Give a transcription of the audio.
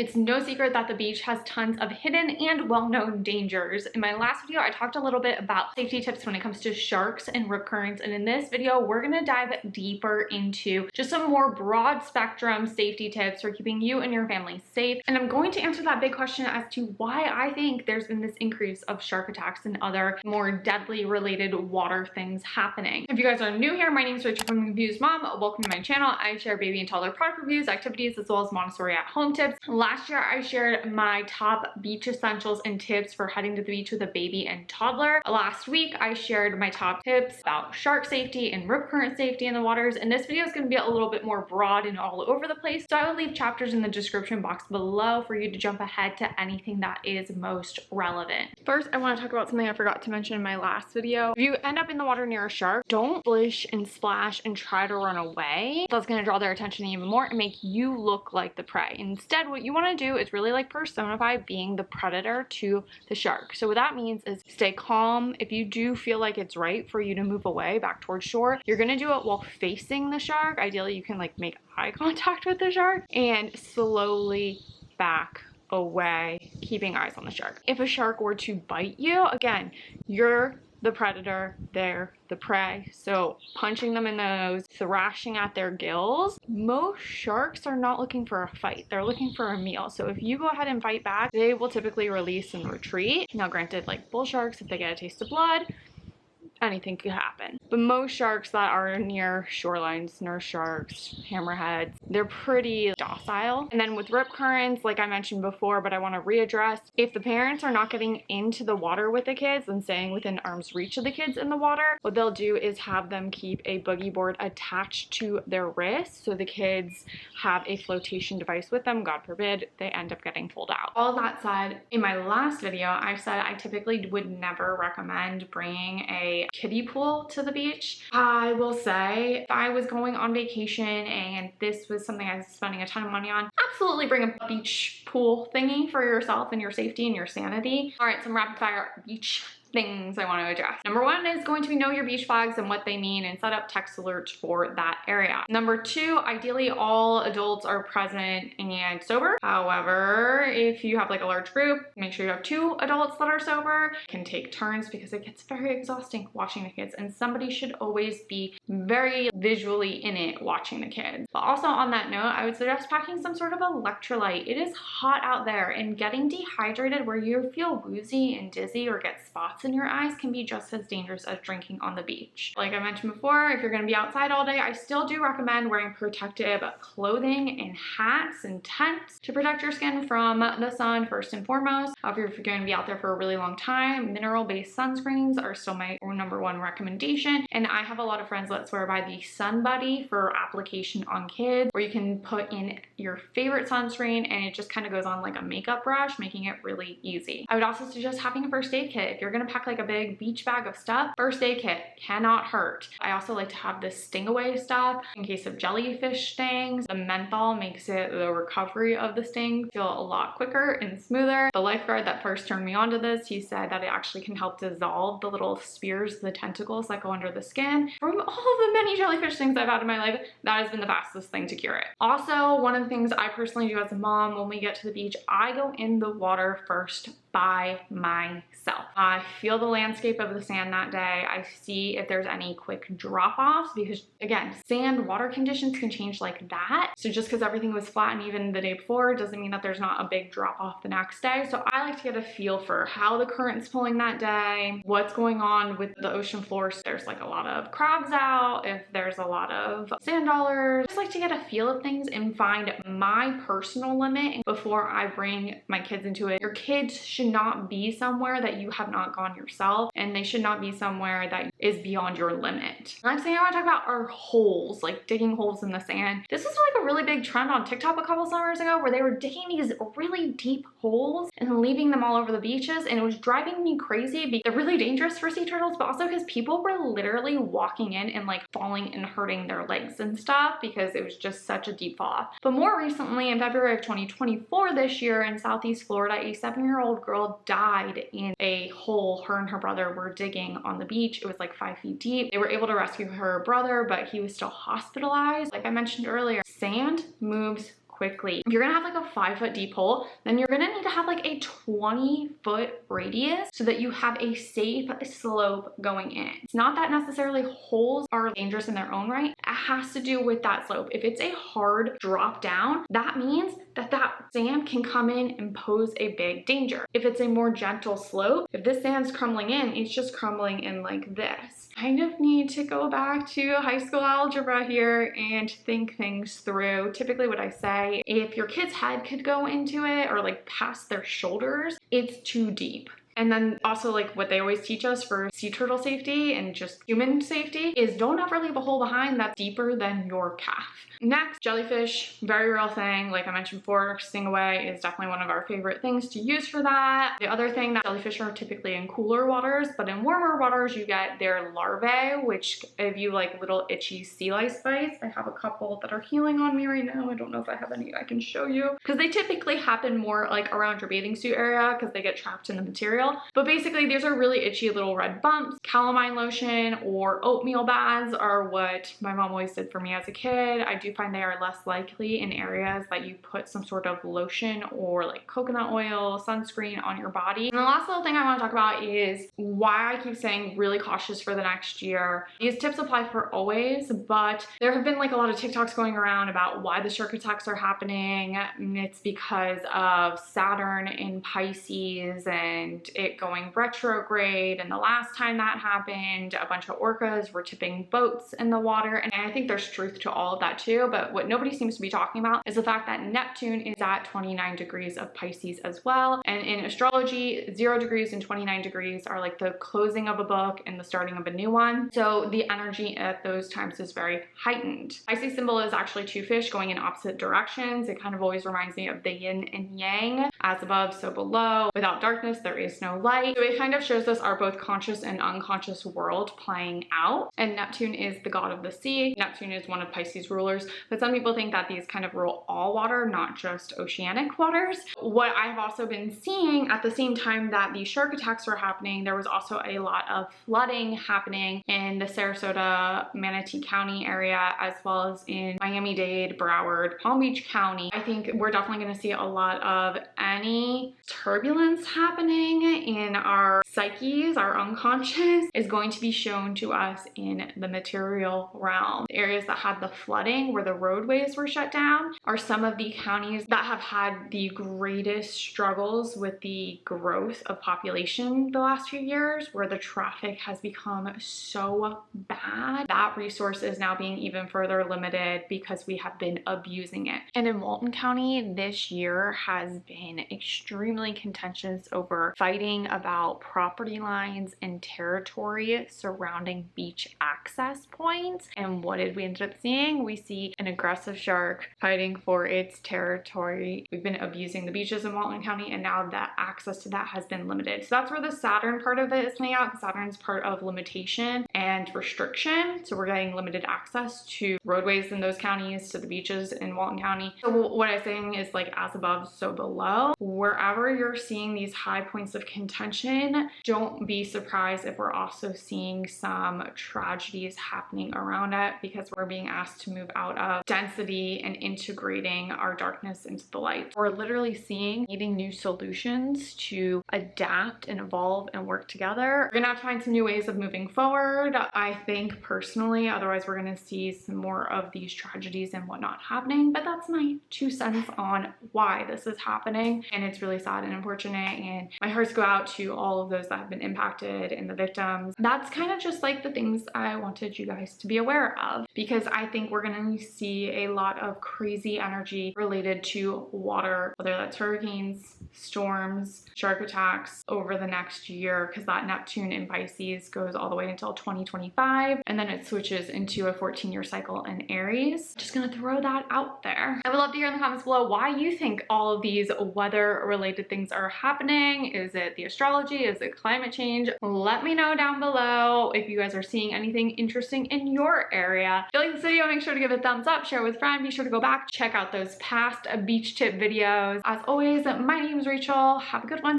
It's no secret that the beach has tons of hidden and well-known dangers. In my last video, I talked a little bit about safety tips when it comes to sharks and rip currents, and in this video, we're gonna dive deeper into just some more broad spectrum safety tips for keeping you and your family safe. And I'm going to answer that big question as to why I think there's been this increase of shark attacks and other more deadly related water things happening. If you guys are new here, my name is Rachel from Confused Mom. Welcome to my channel. I share baby and toddler product reviews, activities, as well as Montessori at home tips. Last year, I shared my top beach essentials and tips for heading to the beach with a baby and toddler. Last week, I shared my top tips about shark safety and rip current safety in the waters, and this video is going to be a little bit more broad and all over the place, so I will leave chapters in the description box below for you to jump ahead to anything that is most relevant. First, I want to talk about something I forgot to mention in my last video. If you end up in the water near a shark, don't splish and splash and try to run away. That's going to draw their attention even more and make you look like the prey. Instead, what you want to do is really like personify being the predator to the shark. So what that means is stay calm. If you do feel like it's right for you to move away back towards shore, you're going to do it while facing the shark. Ideally, you can like make eye contact with the shark and slowly back away, keeping eyes on the shark. If a shark were to bite you, again, you're the predator, they're the prey. So punching them in the nose, thrashing at their gills. Most sharks are not looking for a fight. They're looking for a meal. So if you go ahead and fight back, they will typically release and retreat. Now granted, like bull sharks, if they get a taste of blood, anything could happen. But most sharks that are near shorelines, nurse sharks, hammerheads, they're pretty docile. And then with rip currents, like I mentioned before, but I want to readdress, if the parents are not getting into the water with the kids and staying within arm's reach of the kids in the water, what they'll do is have them keep a boogie board attached to their wrist so the kids have a flotation device with them. God forbid they end up getting pulled out. All that said, in my last video, I said I typically would never recommend bringing a kiddie pool to the beach. I will say if I was going on vacation and this was something I was spending a ton of money on, absolutely bring a beach pool thingy for yourself and your safety and your sanity. All right, some rapid fire beach things I want to address. Number one is going to be know your beach flags and what they mean and set up text alerts for that area. Number two, ideally all adults are present and sober. However, if you have like a large group, make sure you have two adults that are sober. You can take turns because it gets very exhausting watching the kids, and somebody should always be very visually in it watching the kids. But also on that note, I would suggest packing some sort of electrolyte. It is hot out there, and getting dehydrated where you feel woozy and dizzy or get spots in your eyes can be just as dangerous as drinking on the beach. Like I mentioned before, if you're going to be outside all day, I still do recommend wearing protective clothing and hats and tents to protect your skin from the sun first and foremost. However, if you're going to be out there for a really long time, mineral-based sunscreens are still my number one recommendation. And I have a lot of friends that swear by the Sun Buddy for application on kids, where you can put in your favorite sunscreen and it just kind of goes on like a makeup brush, making it really easy. I would also suggest having a first aid kit. If you're going to pack like a big beach bag of stuff, first aid kit cannot hurt. I also like to have this sting away stuff in case of jellyfish stings. The menthol makes it the recovery of the sting feel a lot quicker and smoother. The lifeguard that first turned me onto this, he said that it actually can help dissolve the little spears, the tentacles that go under the skin. From all the many jellyfish stings I've had in my life, that has been the fastest thing to cure it. Also, one of the things I personally do as a mom when we get to the beach, I go in the water first by myself. I feel the landscape of the sand that day. I see if there's any quick drop-offs, because again, sand water conditions can change like that. So just because everything was flat and even the day before doesn't mean that there's not a big drop-off the next day. So I like to get a feel for how the current's pulling that day, what's going on with the ocean floor. So there's like a lot of crabs out, if there's a lot of sand dollars. I just like to get a feel of things and find my personal limit before I bring my kids into it. Your kids should not be somewhere that you have not gone yourself, and they should not be somewhere that is beyond your limit. The next thing I want to talk about are holes, like digging holes in the sand. This was like a really big trend on TikTok a couple summers ago, where they were digging these really deep holes and leaving them all over the beaches, and it was driving me crazy. They're really dangerous for sea turtles, but also because people were literally walking in and like falling and hurting their legs and stuff because it was just such a deep fall. But more recently, in February of 2024 this year in Southeast Florida, a 7-year-old girl died in a hole her and her brother were digging on the beach. It was like 5 feet deep. They were able to rescue her brother, but he was still hospitalized. Like I mentioned earlier, sand moves quickly. If you're gonna have like a 5-foot deep hole, then you're gonna need to have like a 20-foot radius so that you have a safe slope going in. It's not that necessarily holes are dangerous in their own right. It has to do with that slope. If it's a hard drop down, that means that sand can come in and pose a big danger. If it's a more gentle slope, if this sand's crumbling in, it's just crumbling in like this. Kind of need to go back to high school algebra here and think things through. Typically what I say, if your kid's head could go into it or like past their shoulders, it's too deep. And then also like what they always teach us for sea turtle safety and just human safety is don't ever leave a hole behind that's deeper than your calf. Next, jellyfish, very real thing. Like I mentioned before, stingaway is definitely one of our favorite things to use for that. The other thing that jellyfish are typically in cooler waters, but in warmer waters you get their larvae, which give you like little itchy sea lice bites. I have a couple that are healing on me right now. I don't know if I have any I can show you because they typically happen more like around your bathing suit area because they get trapped in the material. But basically these are really itchy little red bumps. Calamine lotion or oatmeal baths are what my mom always did for me as a kid. I do find they are less likely in areas that you put some sort of lotion or like coconut oil, sunscreen on your body. And the last little thing I want to talk about is why I keep saying really cautious for the next year. These tips apply for always, but there have been like a lot of TikToks going around about why the shark attacks are happening. It's because of Saturn in Pisces and it going retrograde. And the last time that happened, a bunch of orcas were tipping boats in the water. And I think there's truth to all of that too. But what nobody seems to be talking about is the fact that Neptune is at 29 degrees of Pisces as well. And in astrology, 0 degrees and 29 degrees are like the closing of a book and the starting of a new one. So the energy at those times is very heightened. Pisces symbol is actually two fish going in opposite directions. It kind of always reminds me of the yin and yang, as above, so below. Without darkness, there is no light. So it kind of shows us our both conscious and unconscious world playing out. And Neptune is the god of the sea. Neptune is one of Pisces' rulers, but some people think that these kind of rule all water, not just oceanic waters. What I've also been seeing at the same time that these shark attacks were happening, there was also a lot of flooding happening in the Sarasota, Manatee County area, as well as in Miami-Dade, Broward, Palm Beach County. I think we're definitely going to see a lot of any turbulence happening in our psyches, our unconscious, is going to be shown to us in the material realm. The areas that had the flooding where the roadways were shut down are some of the counties that have had the greatest struggles with the growth of population the last few years, where the traffic has become so bad. That resource is now being even further limited because we have been abusing it. And in Walton County, this year has been extremely contentious over fighting about property lines and territory surrounding beach access points. And what did we end up seeing? We see an aggressive shark fighting for its territory. We've been abusing the beaches in Walton County, and now that access to that has been limited. So that's where the Saturn part of it is coming out, because Saturn's part of limitation and restriction. So we're getting limited access to roadways in those counties, to the beaches in Walton County. So what I'm saying is like as above, so below. Wherever you're seeing these high points of contention, don't be surprised if we're also seeing some tragedies happening around it, because we're being asked to move out of density and integrating our darkness into the light. We're literally needing new solutions to adapt and evolve and work together. We're gonna have to find some new ways of moving forward, I think personally, otherwise we're gonna see some more of these tragedies and whatnot happening. But that's my 2 cents on why this is happening, and it's really sad and unfortunate, and my hearts go out to all of those that have been impacted and the victims. That's kind of just like the things I wanted you guys to be aware of, because I think we're gonna see a lot of crazy energy related to water, whether that's hurricanes, storms, shark attacks over the next year, because that Neptune in Pisces goes all the way until 2025, and then it switches into a 14-year cycle in Aries. Just gonna throw that out there. I would love to hear in the comments below why you think all of these weather related things are happening. Is it the astrology? Is it climate change? Let me know down below if you guys are seeing anything interesting in your area. If you like this video, make sure to give it a thumbs up, share it with a friend, be sure to go back, check out those past beach tip videos. As always, my name is Rachel. Have a good one.